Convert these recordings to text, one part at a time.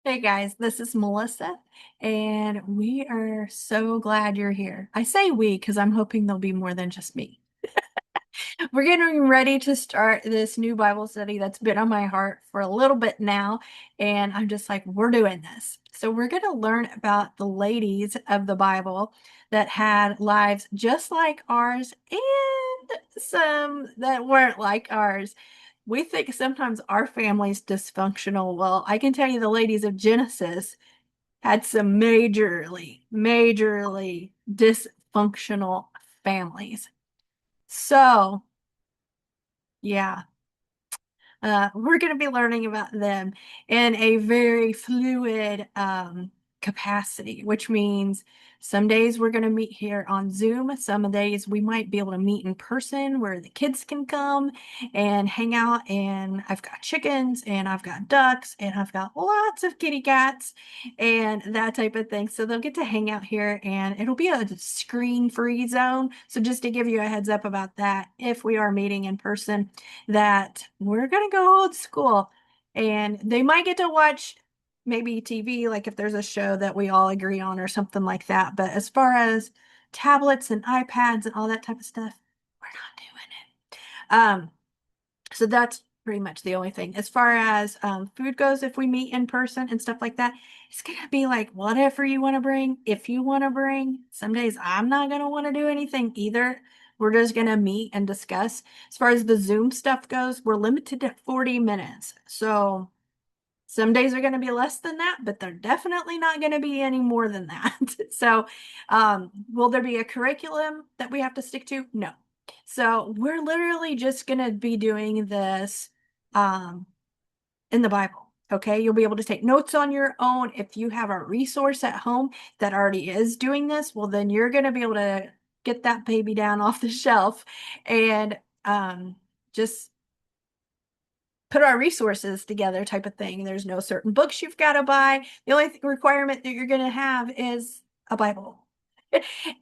Hey guys, this is Melissa, and we are so glad you're here. I say we because I'm hoping there'll be more than just me. We're getting ready to start this new Bible study that's been on my heart for a little bit now, and I'm just like, we're doing this. So, we're going to learn about the ladies of the Bible that had lives just like ours and some that weren't like ours. We think sometimes our family's dysfunctional. Well, I can tell you the ladies of Genesis had some majorly dysfunctional families. So, yeah, we're going to be learning about them in a very fluid capacity, which means some days we're going to meet here on Zoom. Some days we might be able to meet in person where the kids can come and hang out. And I've got chickens and I've got ducks and I've got lots of kitty cats and that type of thing. So they'll get to hang out here and it'll be a screen-free zone. So just to give you a heads up about that, if we are meeting in person, that we're going to go old school and they might get to watch maybe TV, like if there's a show that we all agree on or something like that. But as far as tablets and iPads and all that type of stuff, we're not doing it. So that's pretty much the only thing. As far as food goes, if we meet in person and stuff like that, it's gonna be like whatever you want to bring. If you want to bring, some days I'm not gonna want to do anything either. We're just gonna meet and discuss. As far as the Zoom stuff goes, we're limited to 40 minutes. So some days are going to be less than that, but they're definitely not going to be any more than that. So, will there be a curriculum that we have to stick to? No. So, we're literally just going to be doing this um, in the Bible. Okay. You'll be able to take notes on your own. If you have a resource at home that already is doing this, well, then you're going to be able to get that baby down off the shelf and just put our resources together type of thing. There's no certain books you've got to buy. The only requirement that you're going to have is a Bible.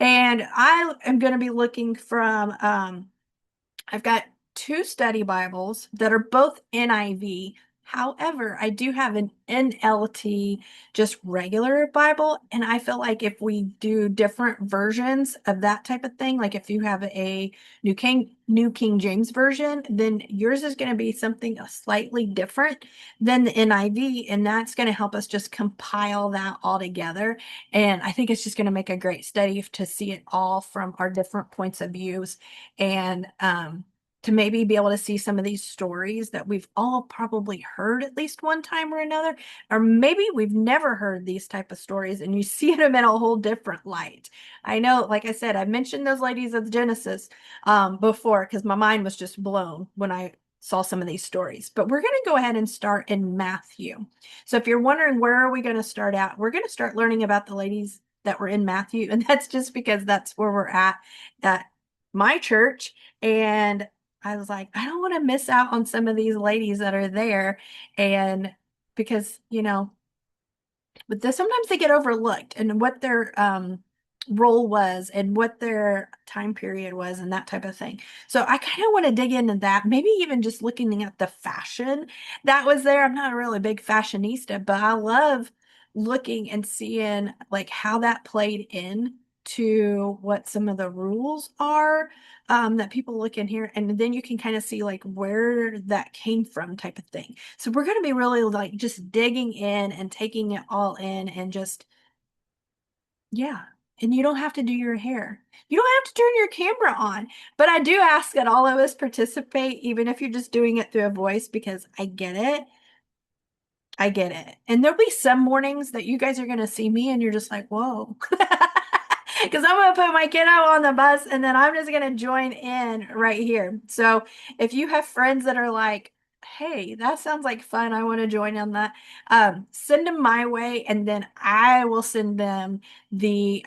And I am going to be looking from, I've got two study Bibles that are both NIV. However, I do have an NLT, just regular Bible. And I feel like if we do different versions of that type of thing, like if you have a New King James version, then yours is going to be something slightly different than the NIV. And that's going to help us just compile that all together. And I think it's just going to make a great study to see it all from our different points of views and to maybe be able to see some of these stories that we've all probably heard at least one time or another, or maybe we've never heard these type of stories and you see them in a whole different light. I know, like I said, I mentioned those ladies of Genesis before because my mind was just blown when I saw some of these stories. But we're going to go ahead and start in Matthew. So if you're wondering where are we going to start out, we're going to start learning about the ladies that were in Matthew, and that's just because that's where we're at my church. And I was like, I don't want to miss out on some of these ladies that are there. And because, but sometimes they get overlooked and what their role was and what their time period was and that type of thing. So I kind of want to dig into that. Maybe even just looking at the fashion that was there. I'm not a really big fashionista, but I love looking and seeing like how that played in to what some of the rules are that people look in here, and then you can kind of see like where that came from type of thing. So we're going to be really like just digging in and taking it all in and just, yeah. And you don't have to do your hair. You don't have to turn your camera on. But I do ask that all of us participate, even if you're just doing it through a voice, because I get it. I get it. And there'll be some mornings that you guys are going to see me and you're just like, whoa. Because I'm going to put my kiddo on the bus and then I'm just going to join in right here. So if you have friends that are like, hey, that sounds like fun, I want to join on that, send them my way and then I will send them the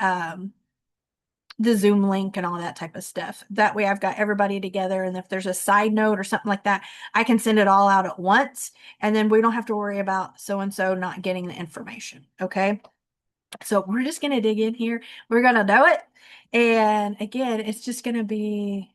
Zoom link and all that type of stuff. That way I've got everybody together. And if there's a side note or something like that, I can send it all out at once. And then we don't have to worry about so-and-so not getting the information. Okay. So we're just going to dig in here. We're going to do it. And again, it's just going to be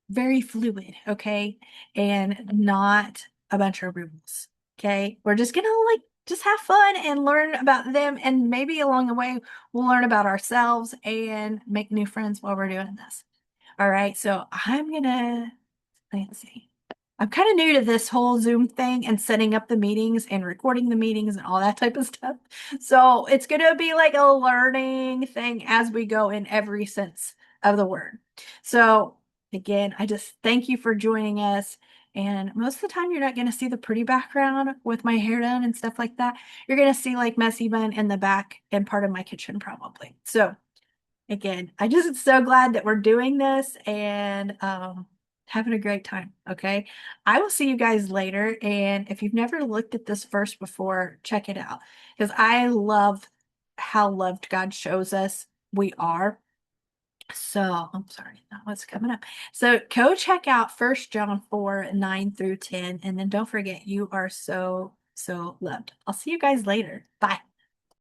very fluid. Okay. And not a bunch of rules. Okay. We're just going to like just have fun and learn about them. And maybe along the way, we'll learn about ourselves and make new friends while we're doing this. All right. So I'm gonna, let's see. I'm kind of new to this whole Zoom thing and setting up the meetings and recording the meetings and all that type of stuff. So it's going to be like a learning thing as we go in every sense of the word. So again, I just thank you for joining us. And most of the time, you're not going to see the pretty background with my hair done and stuff like that. You're going to see like messy bun in the back and part of my kitchen probably. So again, I just am so glad that we're doing this and having a great time. Okay. I will see you guys later. And if you've never looked at this verse before, check it out because I love how loved God shows us we are. So I'm sorry, that was coming up. So go check out 1 John 4:9 through 10. And then don't forget, you are so, so loved. I'll see you guys later. Bye.